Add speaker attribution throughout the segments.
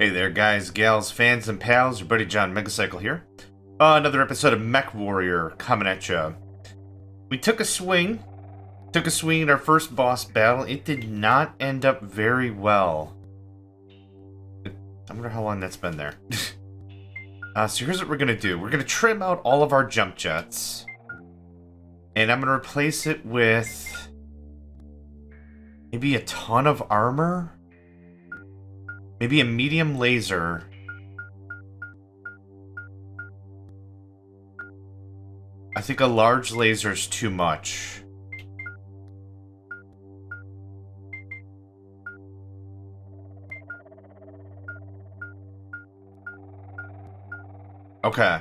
Speaker 1: Hey there, guys, gals, fans, and pals. Your buddy John Megacycle here. Another episode of MechWarrior coming at you. We took a swing at our first boss battle. It did not end up very well. I wonder how long that's been there. So here's what we're gonna do. We're gonna trim out all of our jump jets, and I'm gonna replace it with maybe a ton of armor. Maybe a medium laser. I think a large laser is too much. Okay.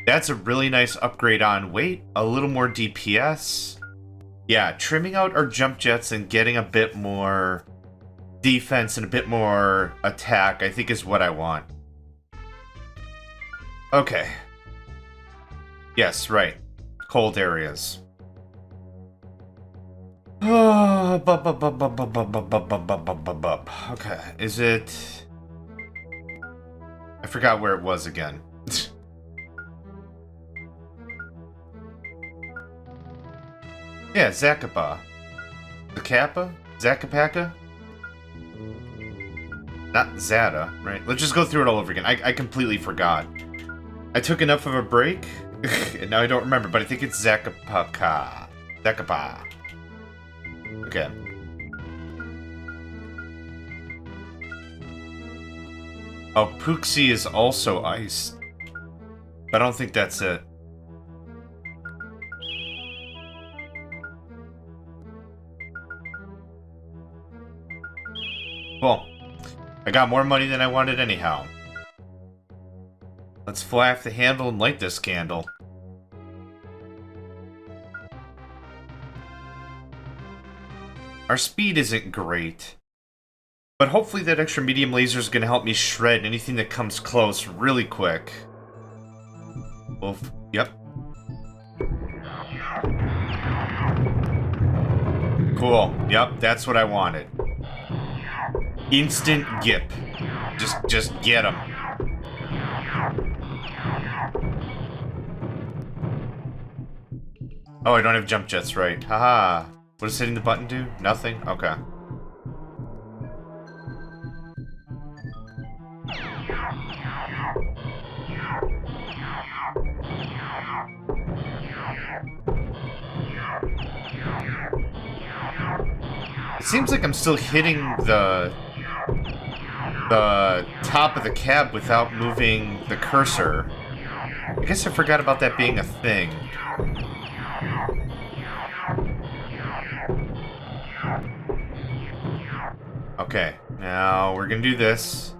Speaker 1: That's a really nice upgrade on weight. A little more DPS. Yeah, trimming out our jump jets and getting a bit more defense and a bit more attack, I think, is what I want. Okay. Yes, right. Cold areas. Okay, is it... I forgot where it was again. Yeah, Zacapa. Zacapa? Zacapaka? Not Zata, right? Let's just go through it all over again. I completely forgot. I took enough of a break, and now I don't remember, but I think it's Zacapaka. Zacapa. Okay. Oh, Puxi is also ice. But I don't think that's it. Well, I got more money than I wanted anyhow. Let's fly off the handle and light this candle. Our speed isn't great, but hopefully that extra medium laser is going to help me shred anything that comes close really quick. Well, yep. Cool. Yep, that's what I wanted. Instant gip. Just get him. Oh, I don't have jump jets, right. Haha. What does hitting the button do? Nothing? Okay. It seems like I'm still hitting the top of the cab without moving the cursor. I guess I forgot about that being a thing. Okay, now we're gonna do this.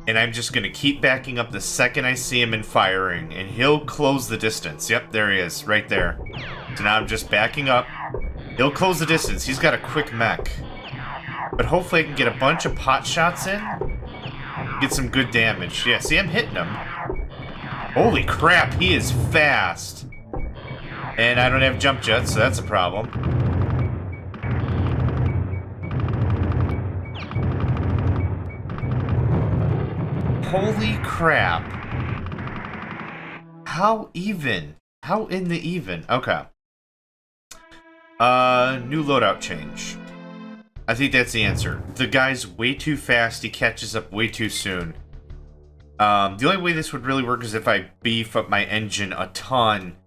Speaker 1: And I'm just gonna keep backing up the second I see him and firing, and he'll close the distance. Yep, there he is, right there. So now I'm just backing up. He'll close the distance. He's got a quick mech. But hopefully I can get a bunch of pot shots in. Get some good damage. Yeah, see, I'm hitting him. Holy crap, he is fast. And I don't have jump jets, so that's a problem. Holy crap. How even? How in the even? Okay. New loadout change. I think that's the answer. The guy's way too fast, he catches up way too soon. The only way this would really work is if I beef up my engine a ton.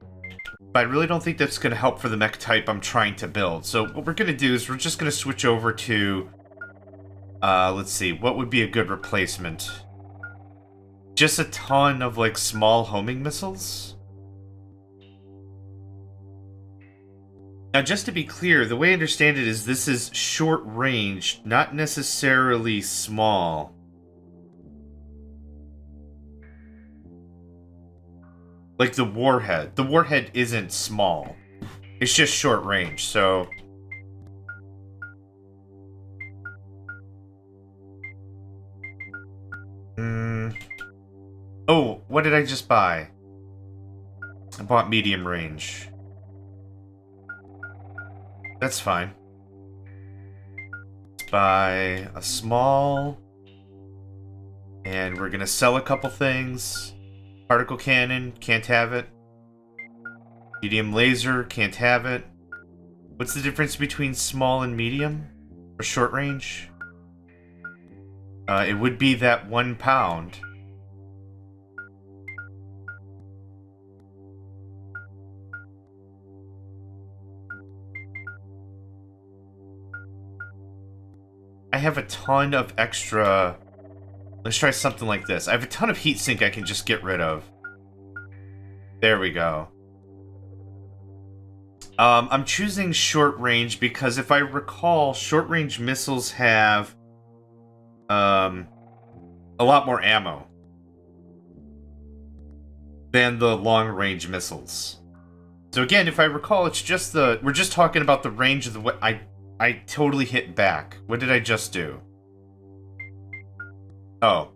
Speaker 1: But I really don't think that's going to help for the mech type I'm trying to build. So what we're going to do is we're just going to switch over to... let's see, what would be a good replacement? Just a ton of, like, small homing missiles? Now, just to be clear, the way I understand it is this is short range, not necessarily small. Like the warhead. The warhead isn't small. It's just short range, so... Oh, what did I just buy? I bought medium range. That's fine. Let's buy a small. And we're gonna sell a couple things. Particle cannon, can't have it. Medium laser, can't have it. What's the difference between small and medium? Or short range? It would be that 1 pound. I have a ton of extra... Let's try something like this. I have a ton of heatsink I can just get rid of. There we go. I'm choosing short range because if I recall, short range missiles have a lot more ammo than the long range missiles. So again, if I recall, it's just we're just talking about the range of the what I totally hit back. What did I just do? Oh.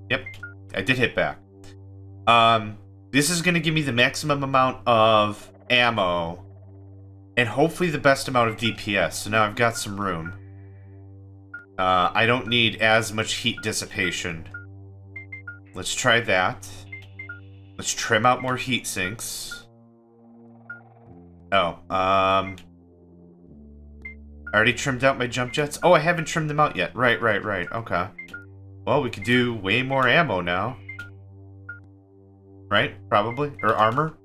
Speaker 1: Yep, I did hit back. This is going to give me the maximum amount of ammo and hopefully the best amount of DPS. So now I've got some room. I don't need as much heat dissipation. Let's try that. Let's trim out more heat sinks. Oh, I already trimmed out my jump jets? Oh, I haven't trimmed them out yet. Right. Okay. Well, we could do way more ammo now. Right? Probably. Or armor.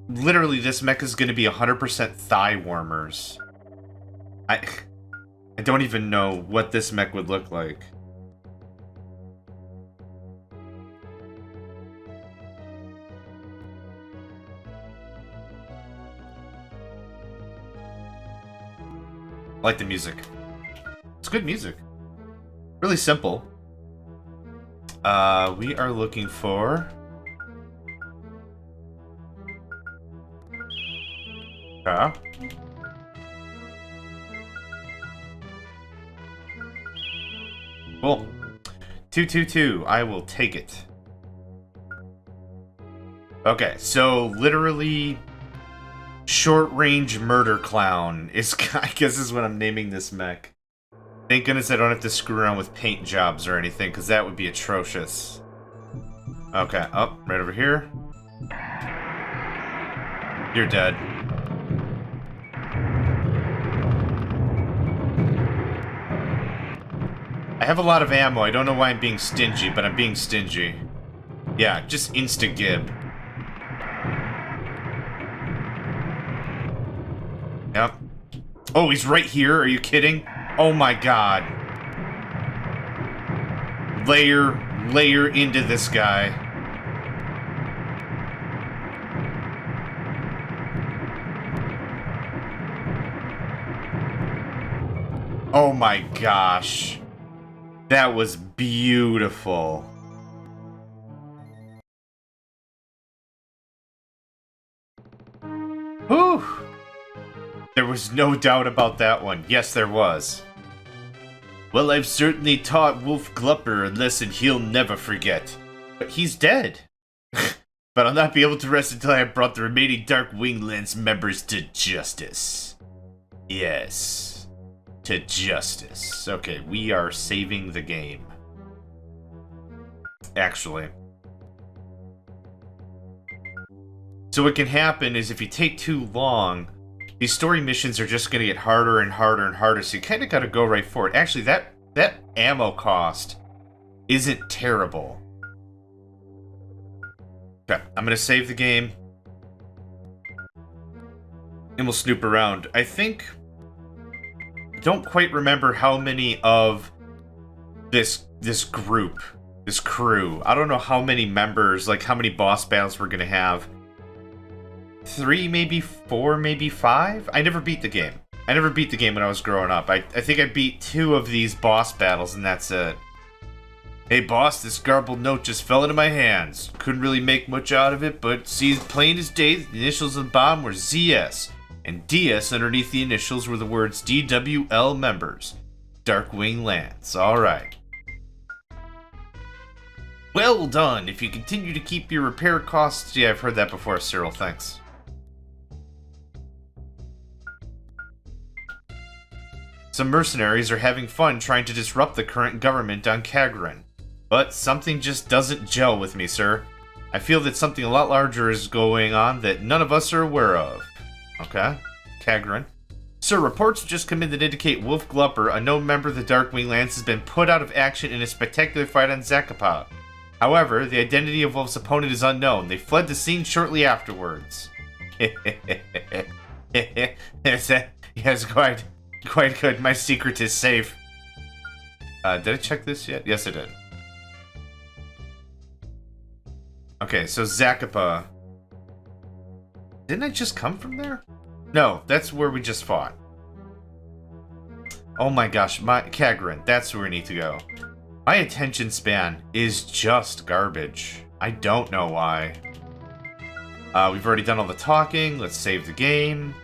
Speaker 1: Literally, this mech is going to be 100% thigh warmers. I don't even know what this mech would look like. I like the music. It's good music. Really simple. We are looking for... Cool. 222. I will take it. Okay, so literally... Short-range murder clown is, I guess, is what I'm naming this mech. Thank goodness I don't have to screw around with paint jobs or anything, because that would be atrocious. Okay, up, right over here. You're dead. I have a lot of ammo. I don't know why I'm being stingy, but I'm being stingy. Yeah, just insta-gib. Yep. Oh, he's right here? Are you kidding? Oh my god. Layer into this guy. Oh my gosh. That was beautiful. Whew. There was no doubt about that one. Yes, there was. Well, I've certainly taught Wolf Glupper a lesson he'll never forget. But he's dead. But I'll not be able to rest until I have brought the remaining Dark Wing Lance members to justice. Yes. To justice. Okay, we are saving the game. Actually. So what can happen is if you take too long... These story missions are just going to get harder and harder and harder, so you kind of got to go right for it. Actually, that ammo cost isn't terrible. Okay, I'm going to save the game. And we'll snoop around. I think... I don't quite remember how many of this group, this crew. I don't know how many members, like how many boss battles we're going to have. 3, maybe 4, maybe 5? I never beat the game. I never beat the game when I was growing up. I think I beat 2 of these boss battles, and that's it. Hey boss, this garbled note just fell into my hands. Couldn't really make much out of it, but see, plain as day, the initials of the bomb were ZS, and DS underneath the initials were the words DWL members. Darkwing Lance. Alright. Well done. If you continue to keep your repair costs... Yeah, I've heard that before, Cyril. Thanks. Some mercenaries are having fun trying to disrupt the current government on Kagran. But something just doesn't gel with me, sir. I feel that something a lot larger is going on that none of us are aware of. Okay. Kagran. Sir, reports have just come in that indicate Wolf Glupper, a known member of the Darkwing Lands, has been put out of action in a spectacular fight on Zakapa. However, the identity of Wolf's opponent is unknown. They fled the scene shortly afterwards. Yes, quite good. My secret is safe. Did I check this yet? Yes, I did. Okay, so Zakapa. Didn't I just come from there? No, that's where we just fought. Oh my gosh, Kagran, that's where we need to go. My attention span is just garbage. I don't know why. We've already done all the talking. Let's save the game.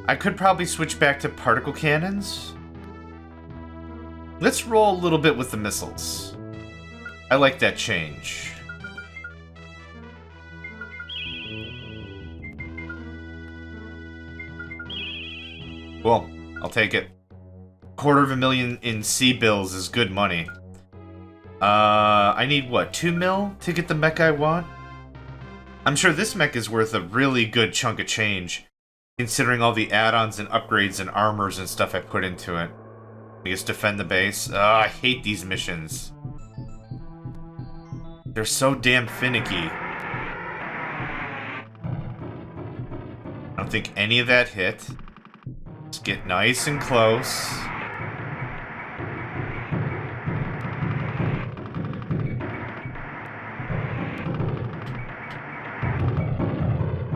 Speaker 1: I could probably switch back to particle cannons. Let's roll a little bit with the missiles. I like that change. Cool. I'll take it. $250,000 in C-bills is good money. I need, what, 2 mil to get the mech I want? I'm sure this mech is worth a really good chunk of change, considering all the add-ons and upgrades and armors and stuff I put into it. I guess defend the base. I hate these missions. They're so damn finicky. I don't think any of that hit. Let's get nice and close.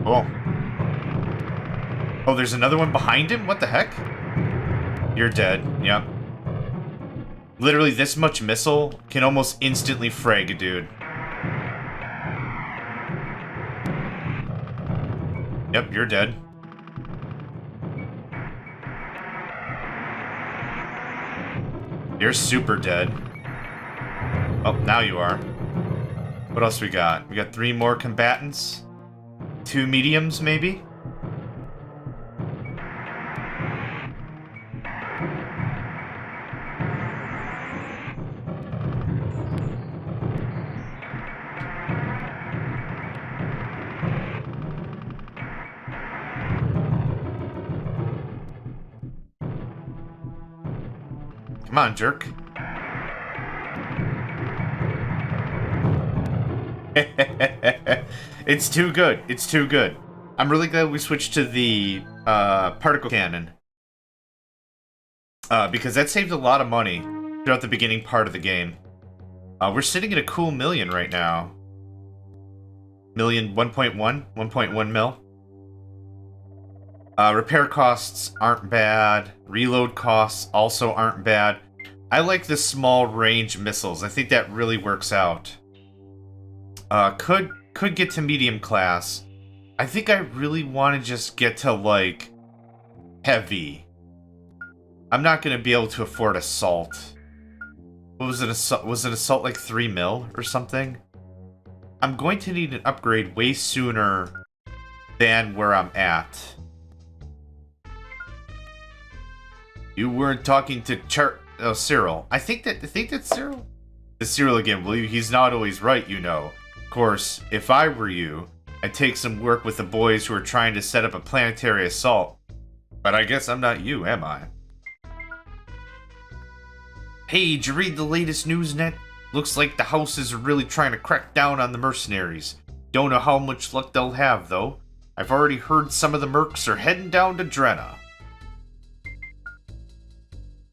Speaker 1: Cool. Oh, there's another one behind him? What the heck? You're dead. Yep. Literally, this much missile can almost instantly frag a dude. Yep, you're dead. You're super dead. Oh, now you are. What else we got? We got 3 more combatants. 2 mediums, maybe? Come on, jerk. It's too good. It's too good. I'm really glad we switched to the particle cannon. Because that saved a lot of money throughout the beginning part of the game. We're sitting at a cool million right now. 1.1 mil. Repair costs aren't bad. Reload costs also aren't bad. I like the small range missiles. I think that really works out. Could get to medium class. I think I really want to just get to, like, heavy. I'm not going to be able to afford assault. What was it? Was it assault like 3 mil or something? I'm going to need an upgrade way sooner than where I'm at. You weren't talking to Cyril. I think that's Cyril. It's Cyril again. Believe he's not always right, you know. Of course, if I were you, I'd take some work with the boys who are trying to set up a planetary assault. But I guess I'm not you, am I? Hey, did you read the latest news net? Looks like the houses are really trying to crack down on the mercenaries. Don't know how much luck they'll have, though. I've already heard some of the mercs are heading down to Drenna.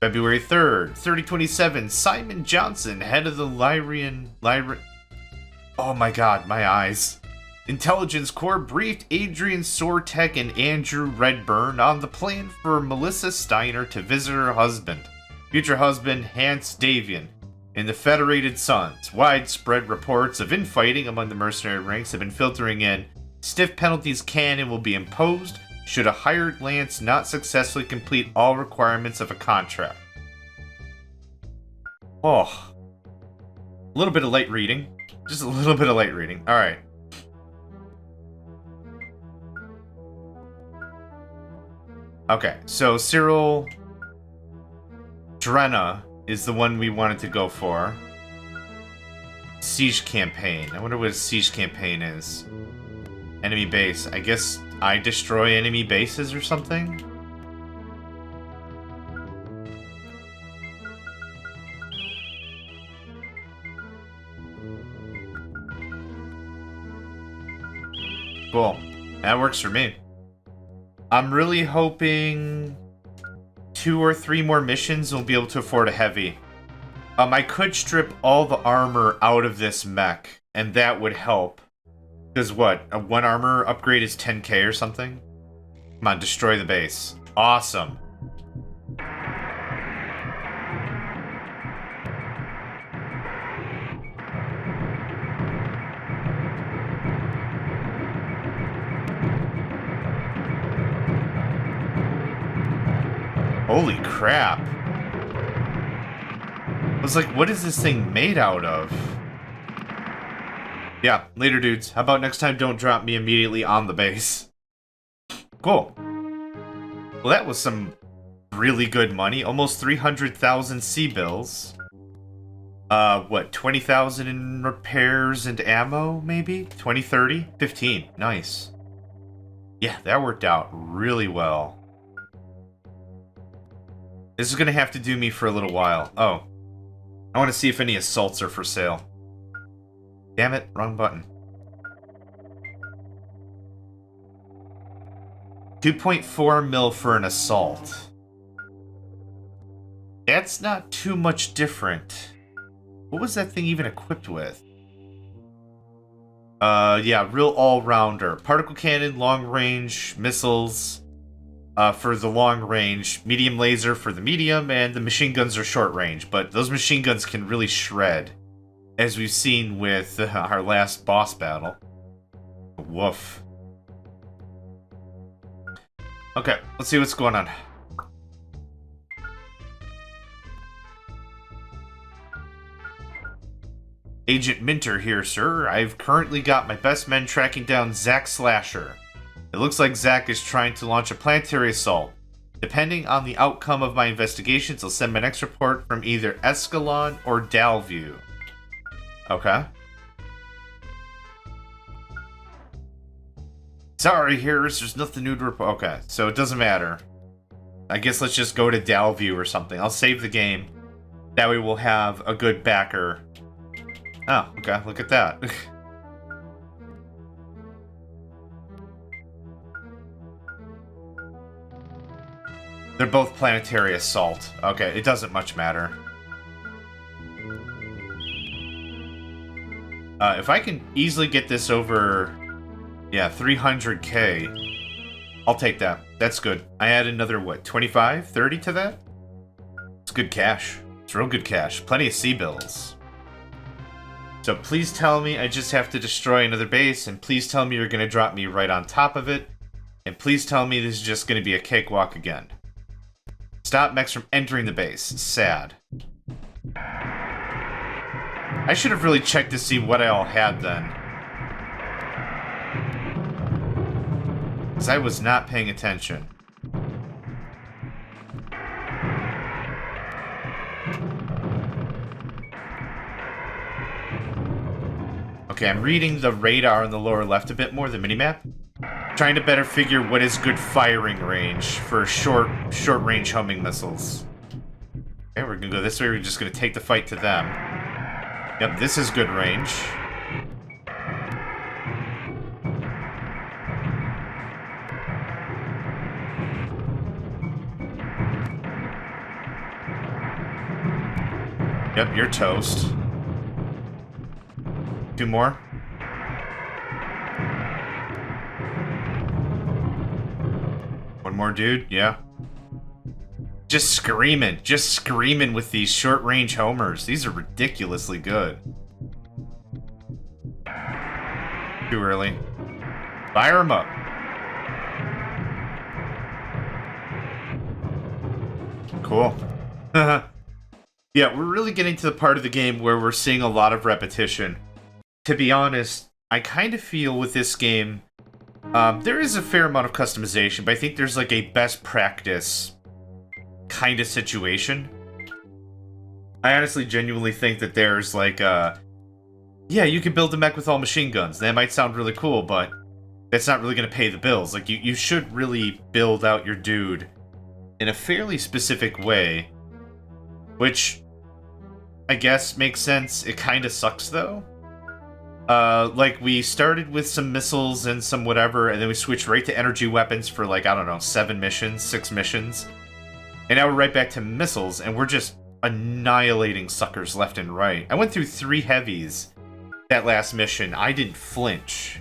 Speaker 1: February 3rd, 3027, Simon Johnson, head of the Lyrian... Oh my god, my eyes. Intelligence Corps briefed Adrian Sortek and Andrew Redburn on the plan for Melissa Steiner to visit her husband, future husband Hans Davian, in the Federated Suns. Widespread reports of infighting among the mercenary ranks have been filtering in. Stiff penalties can and will be imposed should a hired lance not successfully complete all requirements of a contract. Oh. A little bit of light reading. Just a little bit of light reading. Alright. Okay, so Cyril Drenna is the one we wanted to go for. Siege campaign. I wonder what a siege campaign is. Enemy base. I guess I destroy enemy bases or something? Cool. That works for me. I'm really hoping 2 or 3 more missions will be able to afford a heavy. I could strip all the armor out of this mech, and that would help. Because what? A 1 armor upgrade is 10k or something? Come on, destroy the base. Awesome. Holy crap. I was like, what is this thing made out of? Yeah, later dudes. How about next time don't drop me immediately on the base? Cool. Well, that was some really good money. Almost 300,000 C-bills. What, 20,000 in repairs and ammo, maybe? 20, 30? 15. Nice. Yeah, that worked out really well. This is gonna have to do me for a little while. Oh. I want to see if any assaults are for sale. Damn it, wrong button. 2.4 mil for an assault. That's not too much different. What was that thing even equipped with? Yeah, real all-rounder. Particle cannon, long-range, missiles for the long-range, medium laser for the medium, and the machine guns are short-range. But those machine guns can really shred, as we've seen with our last boss battle. Woof. Okay, let's see what's going on. Agent Minter here, sir. I've currently got my best men tracking down Zack Slasher. It looks like Zack is trying to launch a planetary assault. Depending on the outcome of my investigations, I'll send my next report from either Escalon or Dalview. Okay. Sorry, Harris, there's nothing new to report. Okay, so it doesn't matter. I guess let's just go to Dalview or something. I'll save the game. That way we'll have a good backer. Oh, okay, look at that. They're both planetary assault. Okay, it doesn't much matter. If I can easily get this over, yeah, 300k, I'll take that. That's good. I add another, what, 25, 30 to that? It's good cash. It's real good cash. Plenty of C-bills. So please tell me I just have to destroy another base, and please tell me you're going to drop me right on top of it, and please tell me this is just going to be a cakewalk again. Stop mechs from entering the base. Sad. I should have really checked to see what I all had then. Because I was not paying attention. Okay, I'm reading the radar on the lower left a bit more, the minimap. Trying to better figure what is good firing range for short-range homing missiles. Okay, we're gonna go this way. We're just gonna take the fight to them. Yep, this is good range. Yep, you're toast. 2 more. One more dude, yeah. Just screaming with these short-range homers. These are ridiculously good. Too early. Fire them up. Cool. Yeah, we're really getting to the part of the game where we're seeing a lot of repetition. To be honest, I kind of feel with this game, there is a fair amount of customization, but I think there's like a best practice kind of situation. I honestly genuinely think that there's like yeah, you can build a mech with all machine guns. That might sound really cool, but that's not really going to pay the bills. Like, you should really build out your dude in a fairly specific way, which I guess makes sense. It kind of sucks, though. Like, we started with some missiles and some whatever, and then we switched right to energy weapons for, like, I don't know, 7 missions, 6 missions. And now we're right back to missiles, and we're just annihilating suckers left and right. I went through 3 heavies that last mission. I didn't flinch.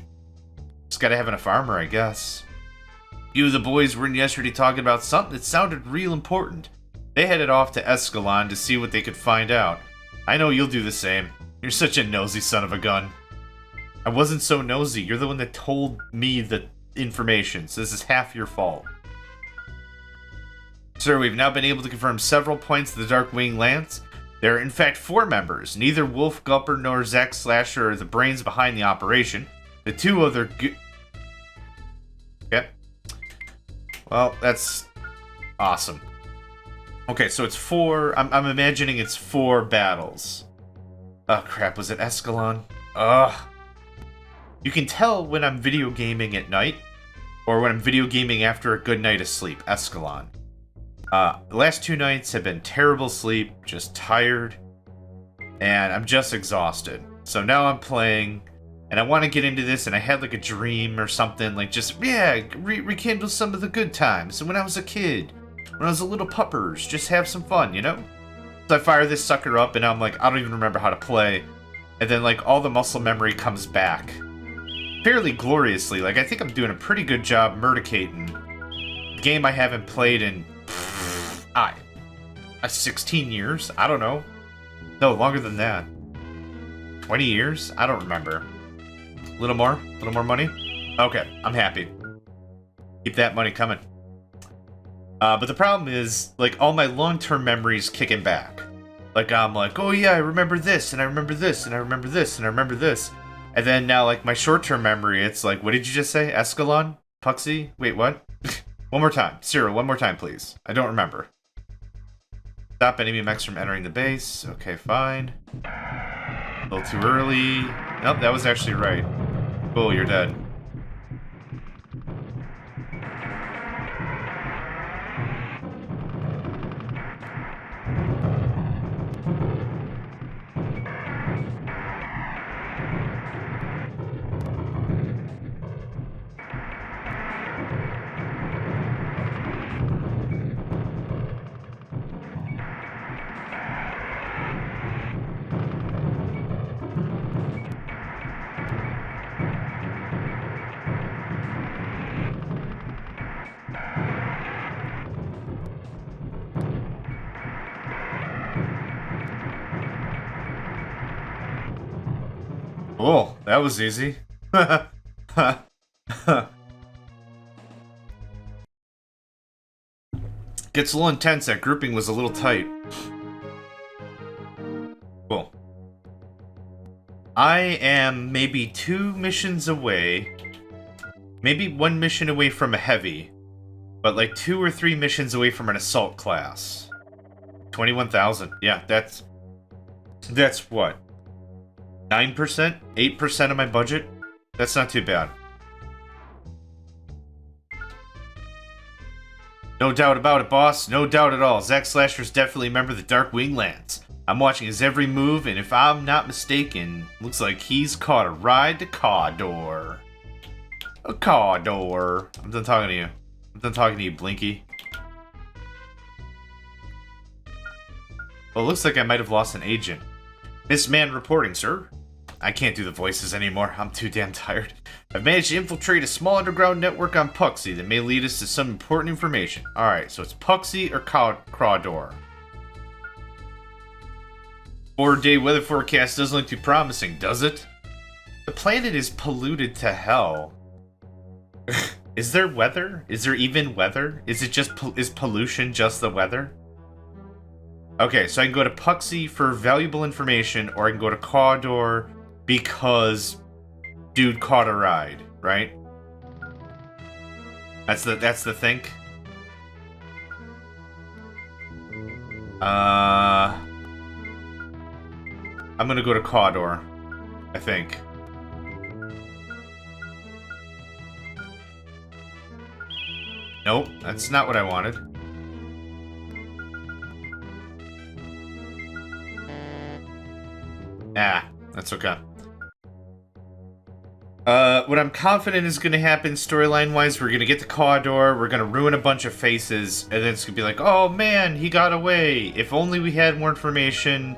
Speaker 1: Just gotta have enough armor, I guess. You the boys were in yesterday talking about something that sounded real important. They headed off to Escalon to see what they could find out. I know you'll do the same. You're such a nosy son of a gun. I wasn't so nosy. You're the one that told me the information, so this is half your fault. Sir, we've now been able to confirm several points of the Darkwing Lance. There are in fact 4 members. Neither Wolf Gulper nor Zack Slasher are the brains behind the operation. The 2 other Okay. Well, that's awesome. Okay, so it's 4. I'm imagining it's 4 battles. Oh crap, was it Escalon? Ugh. You can tell when I'm video gaming at night, or when I'm video gaming after a good night of sleep. Escalon. The last 2 nights have been terrible sleep, just tired, and I'm just exhausted. So now I'm playing, and I want to get into this, and I had like a dream or something, like just, yeah, rekindle some of the good times. So when I was a kid, when I was a little puppers, just have some fun, you know? So I fire this sucker up, and I'm like, I don't even remember how to play. And then like all the muscle memory comes back. Fairly gloriously. Like, I think I'm doing a pretty good job murdicating a game I haven't played in 16 years? I don't know. No, longer than that. 20 years? I don't remember. A little more? A little more money? Okay, I'm happy. Keep that money coming. But the problem is, like, all my long-term memories kicking back. Like, I'm like, oh yeah, I remember this, and I remember this, and I remember this, and I remember this. And then now, like, my short-term memory, it's like, what did you just say? Escalon? Puxy? Wait, what? One more time. Cyril, one more time, please. I don't remember. Stop enemy mechs from entering the base. Okay, fine. A little too early. Nope, that was actually right. Cool, you're dead. Oh, that was easy. Gets a little intense. That grouping was a little tight. Cool. I am maybe 2 missions away. Maybe 1 mission away from a heavy. But like 2 or 3 missions away from an assault class. 21,000. Yeah, that's what? 9%? 8% of my budget? That's not too bad. No doubt about it, boss. No doubt at all. Zack Slasher's definitely a member of the Darkwing Lance. I'm watching his every move, and if I'm not mistaken, looks like he's caught a ride to Cawdor. A Cawdor. I'm done talking to you. I'm done talking to you, Blinky. Well, it looks like I might have lost an agent. This man reporting, sir. I can't do the voices anymore. I'm too damn tired. I've managed to infiltrate a small underground network on Puxy that may lead us to some important information. Alright, so it's Puxy or Cawdor. 4-day weather forecast doesn't look too promising, does it? The planet is polluted to hell. Is there weather? Is there even weather? Is it just is pollution just the weather? Okay, so I can go to Puxy for valuable information, or I can go to Cawdor because dude caught a ride, right? That's the think. I'm gonna go to Cawdor, I think. Nope, that's not what I wanted. Ah, that's okay. What I'm confident is gonna happen storyline-wise, we're gonna get to Cawdor, we're gonna ruin a bunch of faces, and then it's gonna be like, oh man, he got away! If only we had more information.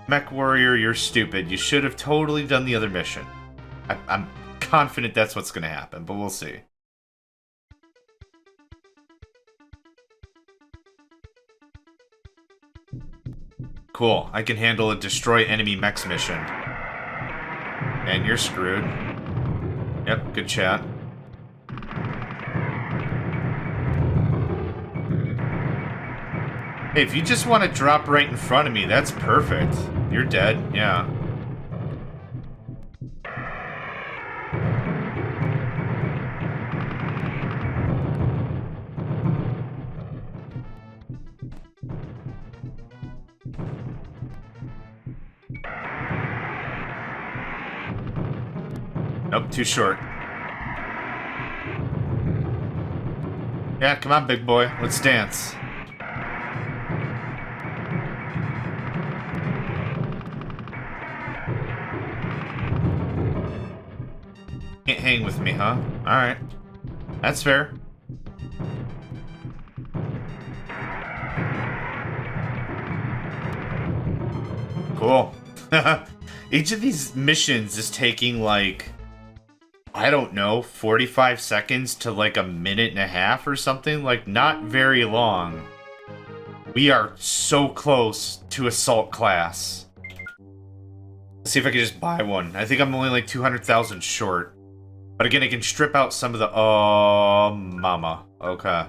Speaker 1: MechWarrior, you're stupid. You should have totally done the other mission. I'm confident that's what's gonna happen, but we'll see. Cool, I can handle a destroy enemy mechs mission. And you're screwed. Yep, good chat. Hey, if you just want to drop right in front of me, that's perfect. You're dead, yeah. Nope, too short. Yeah, come on, big boy. Let's dance. Can't hang with me, huh? Alright. That's fair. Cool. Each of these missions is taking, like, I don't know, 45 seconds to, like, a minute and a half or something. Like, not very long. We are so close to Assault class. Let's see if I can just buy one. I think I'm only, like, 200,000 short. But again, I can strip out some of the... Oh, mama. Okay.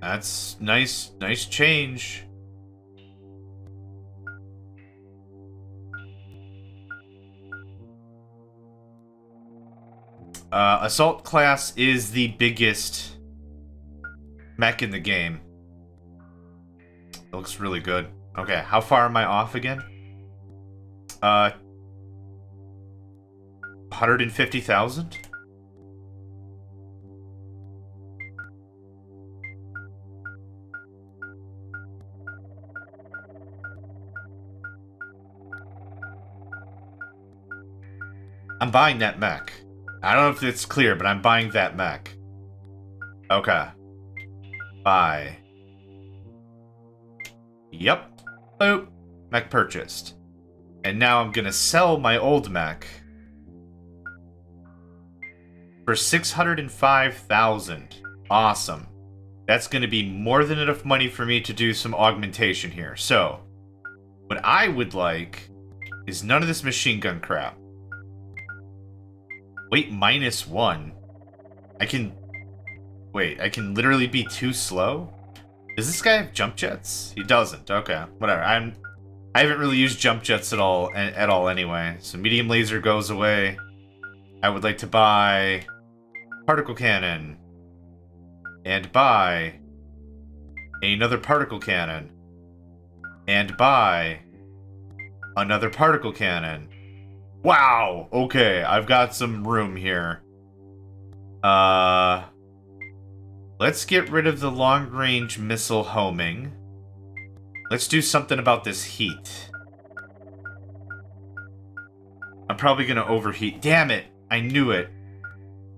Speaker 1: That's nice. Nice change. Assault class is the biggest mech in the game. It looks really good. Okay, how far am I off again? 150,000? I'm buying that mech. I don't know if it's clear, but I'm buying that mech. Okay. Buy. Yep. Boop. Mech purchased. And now I'm gonna sell my old mech for 605,000. Awesome. That's gonna be more than enough money for me to do some augmentation here. So, what I would like is none of this machine gun crap. Wait, -1. I can... Wait, I can literally be too slow? Does this guy have jump jets? He doesn't. Okay, whatever. I haven't really used jump jets at all anyway. So medium laser goes away. I would like to buy particle cannon. And buy another particle cannon. And buy another particle cannon. Wow! Okay, I've got some room here. Let's get rid of the long-range missile homing. Let's do something about this heat. I'm probably gonna overheat. Damn it! I knew it.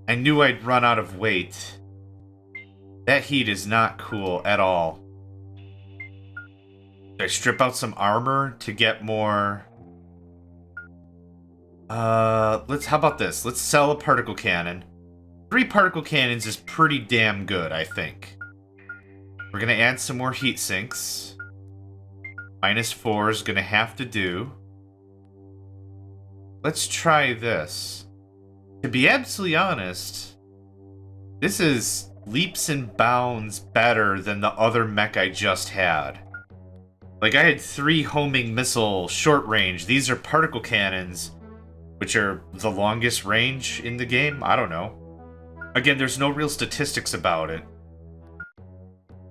Speaker 1: I knew I'd run out of weight. That heat is not cool at all. Should I strip out some armor to get more... how about this? Let's sell a particle cannon. 3 particle cannons is pretty damn good, I think. We're gonna add some more heat sinks. -4 is gonna have to do. Let's try this. To be absolutely honest, this is leaps and bounds better than the other mech I just had. Like, I had 3 homing missile short range. These are particle cannons, which are the longest range in the game. I don't know. Again, there's no real statistics about it.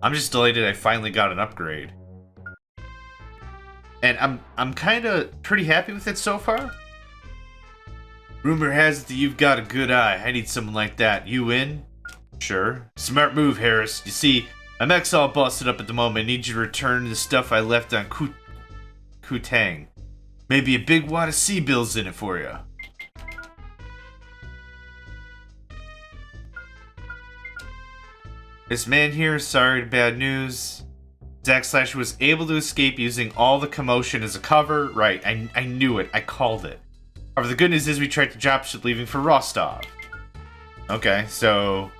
Speaker 1: I'm just delighted I finally got an upgrade. And I'm kind of pretty happy with it so far. Rumor has it that you've got a good eye. I need someone like that. You in? Sure. Smart move, Harris. You see, my mech's all busted up at the moment. I need you to return the stuff I left on Kutang. Maybe a big wad of C-bills in it for you. This man here, sorry, bad news. Zack Slasher was able to escape using all the commotion as a cover. Right, I knew it. I called it. However, the good news is we tracked the dropship leaving for Rostov. Okay, so...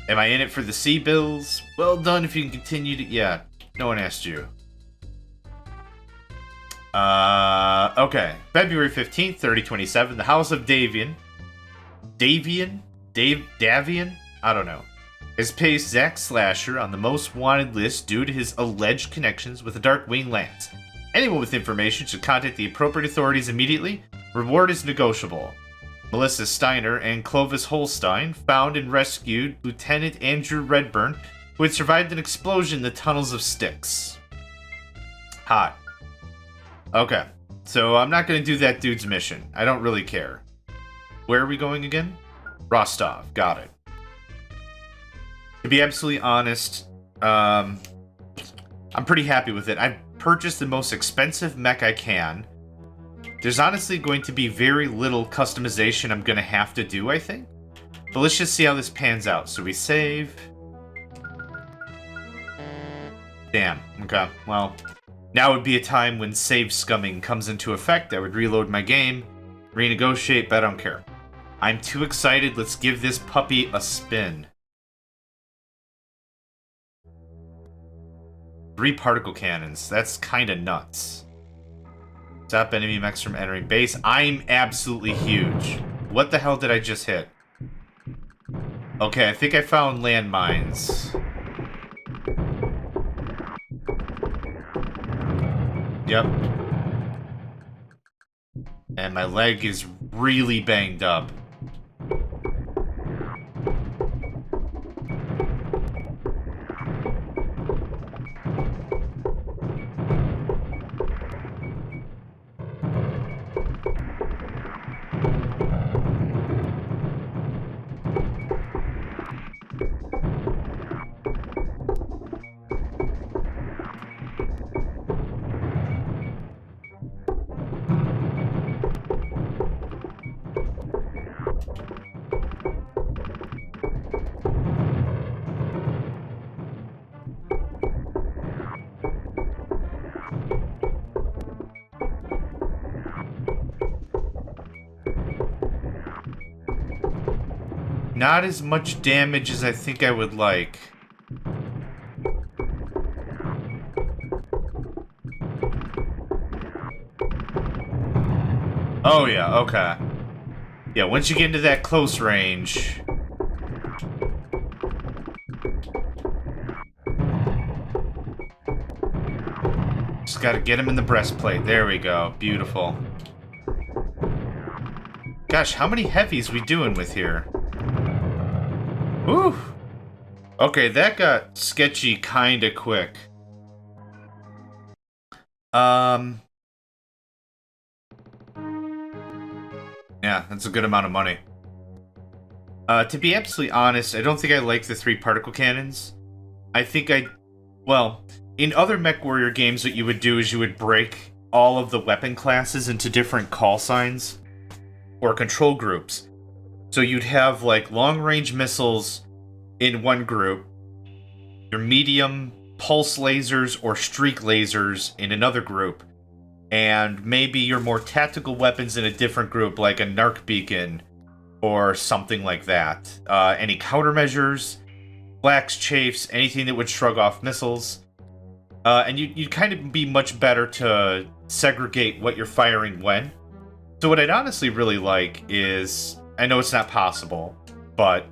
Speaker 1: am I in it for the C-bills? Well done if you can continue to... yeah, no one asked you. Okay. February 15th, 3027, the House of Davian. Davian? I don't know. Has placed Zack Slasher on the most wanted list due to his alleged connections with the Darkwing Lands. Anyone with information should contact the appropriate authorities immediately. Reward is negotiable. Melissa Steiner and Clovis Holstein found and rescued Lieutenant Andrew Redburn, who had survived an explosion in the tunnels of Styx. Hot. Okay, so I'm not going to do that dude's mission. I don't really care. Where are we going again? Rostov. Got it. To be absolutely honest, I'm pretty happy with it. I've purchased the most expensive mech I can. There's honestly going to be very little customization I'm going to have to do, I think. But let's just see how this pans out. So we save. Damn. Okay, well, now would be a time when save scumming comes into effect. I would reload my game, renegotiate, but I don't care. I'm too excited. Let's give this puppy a spin. 3 particle cannons. That's kind of nuts. Stop enemy mechs from entering base. I'm absolutely huge. What the hell did I just hit? Okay, I think I found landmines. Yep. And my leg is really banged up. Not as much damage as I think I would like. Oh yeah, okay. Yeah, once you get into that close range... just gotta get him in the breastplate. There we go. Beautiful. Gosh, how many heavies we doing with here? Whew. Okay, that got sketchy kinda quick. Yeah, that's a good amount of money. To be absolutely honest, I don't think I like the 3 particle cannons. I think well, in other MechWarrior games, what you would do is you would break all of the weapon classes into different call signs or control groups. So you'd have, like, long-range missiles in one group, your medium pulse lasers or streak lasers in another group, and maybe your more tactical weapons in a different group, like a narc beacon or something like that. Any countermeasures, blacks, chafes, anything that would shrug off missiles. And you'd kind of be much better to segregate what you're firing when. So what I'd honestly really like is... I know it's not possible, but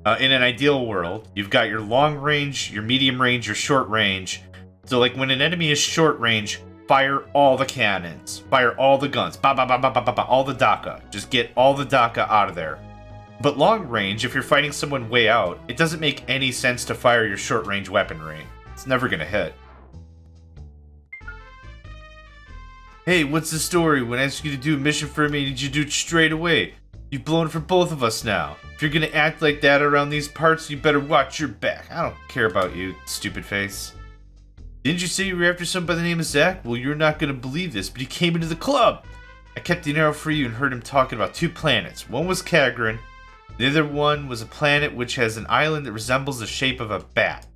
Speaker 1: In an ideal world, you've got your long range, your medium range, your short range. So, like, when an enemy is short range, fire all the cannons. Fire all the guns. Ba ba ba ba ba ba ba. All the DACA. Just get all the DACA out of there. But long range, if you're fighting someone way out, it doesn't make any sense to fire your short range weaponry. It's never gonna hit. Hey, what's the story? When I asked you to do a mission for me, did you do it straight away? You've blown it for both of us now. If you're gonna act like that around these parts, you better watch your back. I don't care about you, stupid face. Didn't you say you were after someone by the name of Zach? Well, you're not gonna believe this, but he came into the club. I kept the arrow for you and heard him talking about 2 planets. One was Kagran. The other one was a planet which has an island that resembles the shape of a bat.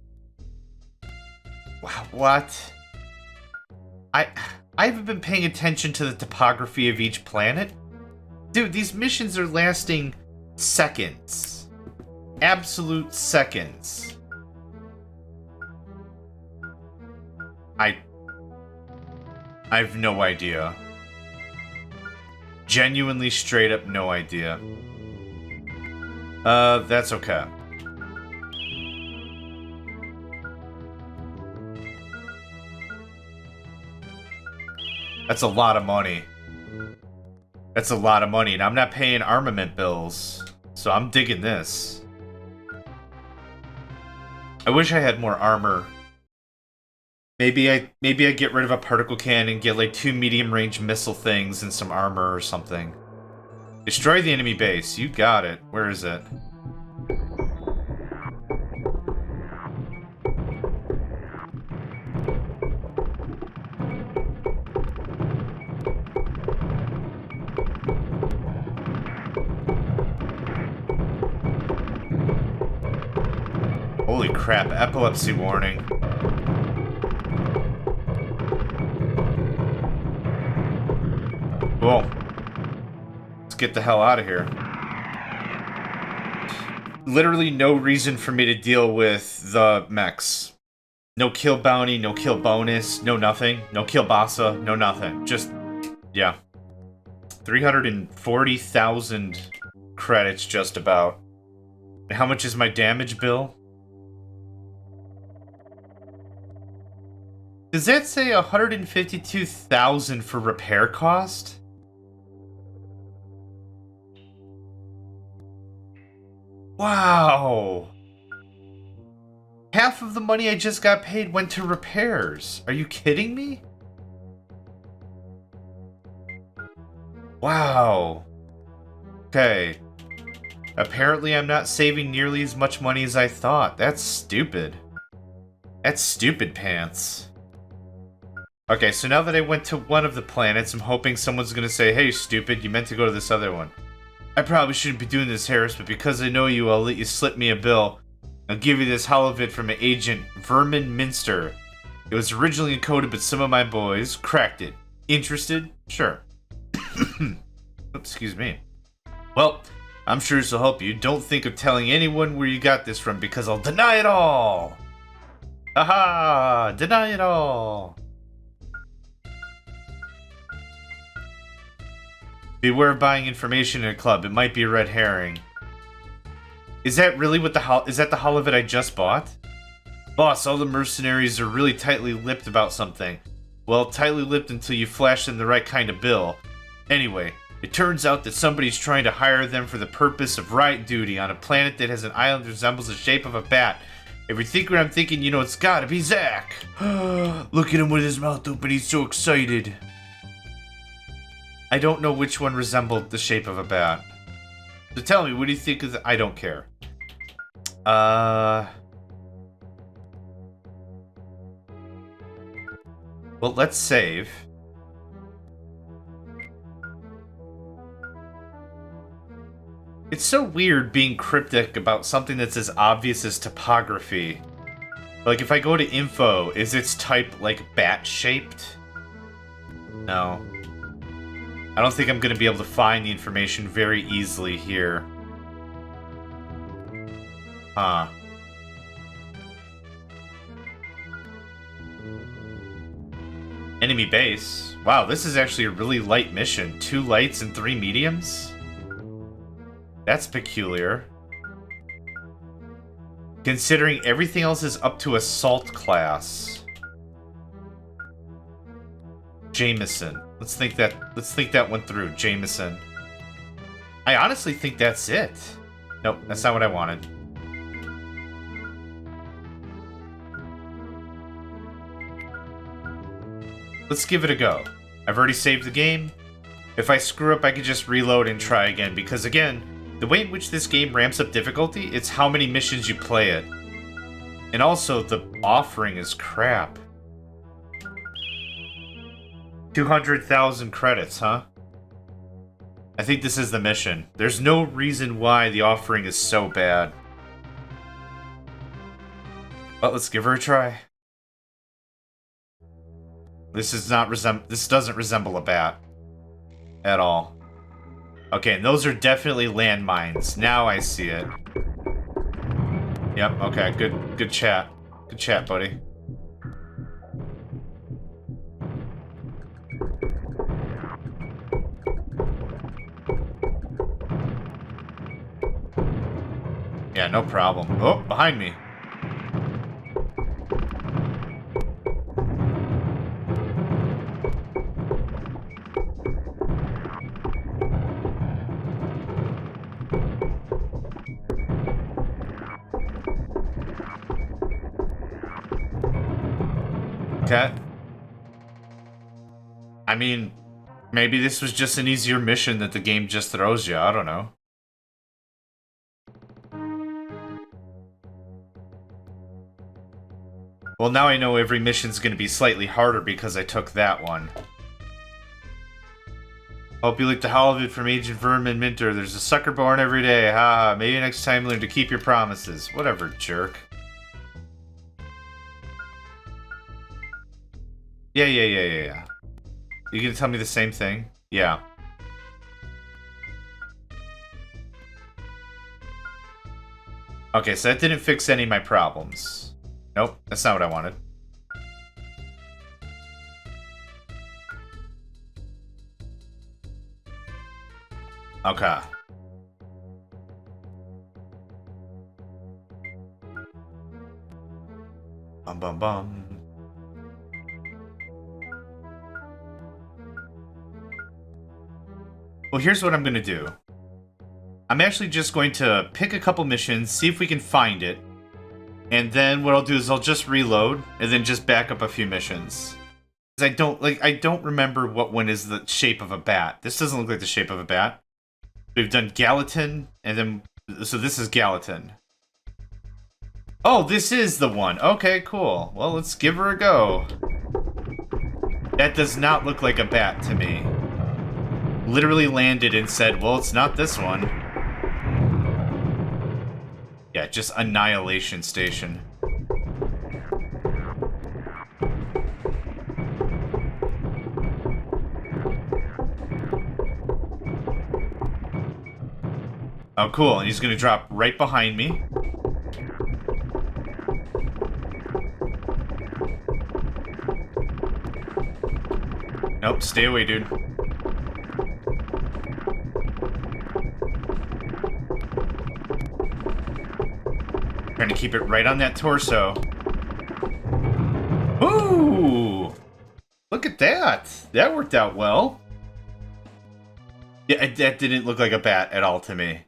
Speaker 1: Wow, what? I haven't been paying attention to the topography of each planet. Dude, these missions are lasting seconds. Absolute seconds. I have no idea. Genuinely straight up no idea. That's okay. That's a lot of money. That's a lot of money, and I'm not paying armament bills. So I'm digging this. I wish I had more armor. Maybe I get rid of a particle cannon and get like 2 medium range missile things and some armor or something. Destroy the enemy base. You got it. Where is it? Holy crap, epilepsy warning. Cool. Let's get the hell out of here. Literally no reason for me to deal with the mechs. No kill bounty, no kill bonus, no nothing. No kill bassa, no nothing. Just, yeah. 340,000 credits just about. How much is my damage bill? Does that say 152,000 for repair cost? Wow. Half of the money I just got paid went to repairs. Are you kidding me? Wow. Okay. Apparently I'm not saving nearly as much money as I thought. That's stupid. That's stupid pants. Okay, so now that I went to one of the planets, I'm hoping someone's gonna say, hey, stupid, you meant to go to this other one. I probably shouldn't be doing this, Harris, but because I know you, I'll let you slip me a bill. I'll give you this holovid from an agent, Vermin Minster. It was originally encoded, but some of my boys cracked it. Interested? Sure. Oops, excuse me. Well, I'm sure this will help you. Don't think of telling anyone where you got this from, because I'll deny it all! Aha! Deny it all! Beware of buying information in a club. It might be a red herring. Is that really what is that the holovid I just bought? Boss, all the mercenaries are really tightly lipped about something. Well, tightly lipped until you flash them the right kind of bill. Anyway, it turns out that somebody's trying to hire them for the purpose of riot duty on a planet that has an island that resembles the shape of a bat. If you think what I'm thinking, you know it's gotta be Zach. Look at him with his mouth open, he's so excited. I don't know which one resembled the shape of a bat. So tell me, what do you think of the... I don't care. Well, let's save. It's so weird being cryptic about something that's as obvious as topography. Like, if I go to info, is its type, like, bat-shaped? No. I don't think I'm going to be able to find the information very easily here. Huh. Enemy base. Wow, this is actually a really light mission. 2 lights and 3 mediums? That's peculiar. Considering everything else is up to assault class. Jameson. Let's think that went through. Jameson. I honestly think that's it. Nope, that's not what I wanted. Let's give it a go. I've already saved the game. If I screw up, I can just reload and try again, because again, the way in which this game ramps up difficulty, it's how many missions you play it. And also, the offering is crap. 200,000 credits, huh? I think this is the mission. There's no reason why the offering is so bad. But let's give her a try. This doesn't resemble a bat at all. Okay, and those are definitely landmines. Now I see it. Yep, okay, good chat. Good chat, buddy. Yeah, no problem. Oh, behind me. Okay. I mean, maybe this was just an easier mission that the game just throws you. I don't know. Well, now I know every mission's gonna be slightly harder because I took that one. Hope you like the Howl of It from Agent Vermin Minter. There's a sucker born every day. Ha, maybe next time learn to keep your promises. Whatever, jerk. Yeah. You gonna tell me the same thing? Yeah. Okay, so that didn't fix any of my problems. Nope, that's not what I wanted. Okay. Bum. Well, here's what I'm gonna do. I'm actually just going to pick a couple missions, see if we can find it, and then what I'll do is I'll just reload and then just back up a few missions. I don't remember what one is the shape of a bat. This doesn't look like the shape of a bat. We've done Gallatin, and then so this is Gallatin. Oh, this is the one. Okay, cool. Well, let's give her a go. That does not look like a bat to me. Literally landed and said, well, it's not this one. Yeah, just Annihilation Station. Oh, cool. And he's gonna drop right behind me. Nope, stay away, dude. Trying to keep it right on that torso. Ooh! Look at that! That worked out well. Yeah, that didn't look like a bat at all to me.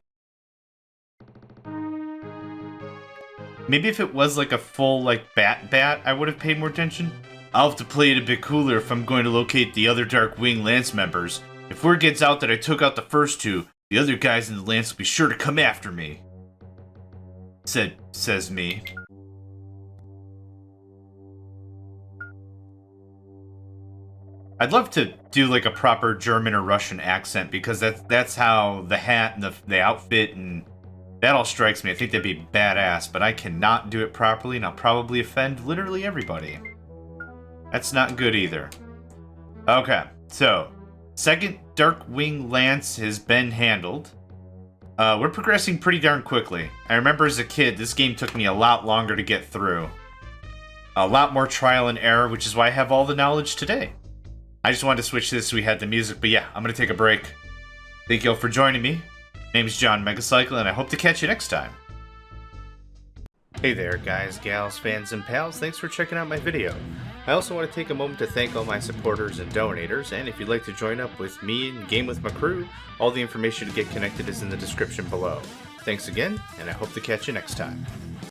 Speaker 1: Maybe if it was like a full, like, bat, I would have paid more attention. I'll have to play it a bit cooler if I'm going to locate the other Dark Wing Lance members. If word gets out that I took out the first two, the other guys in the Lance will be sure to come after me. Says me. I'd love to do like a proper German or Russian accent because that's how the hat and the outfit and that all strikes me. I think that'd be badass, but I cannot do it properly and I'll probably offend literally everybody. That's not good either. Okay, so second Dark Wing Lance has been handled. We're progressing pretty darn quickly. I remember as a kid, this game took me a lot longer to get through. A lot more trial and error, which is why I have all the knowledge today. I just wanted to switch this so we had the music, but yeah, I'm going to take a break. Thank you all for joining me. My name is John Megacycle, and I hope to catch you next time. Hey there guys, gals, fans, and pals, thanks for checking out my video. I also want to take a moment to thank all my supporters and donators, and if you'd like to join up with me and game with my crew, all the information to get connected is in the description below. Thanks again, and I hope to catch you next time.